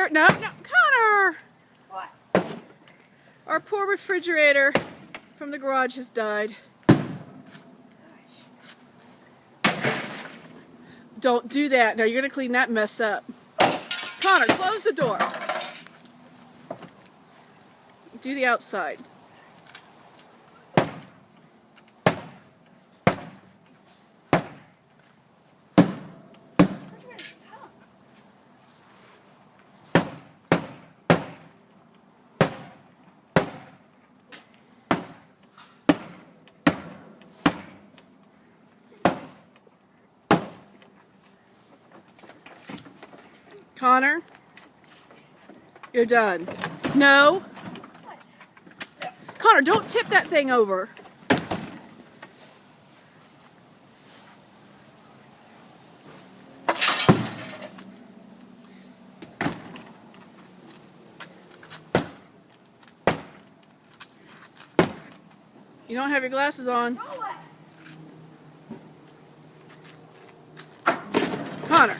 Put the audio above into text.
refrigerator. No, no, Connor! What? Our poor refrigerator from the garage has died. Don't do that. Now you're going to clean that mess up. Connor, close the door. Do the outside. Refrigerator's tough. Connor, you're done. No. Connor, don't tip that thing over. You don't have your glasses on. Connor.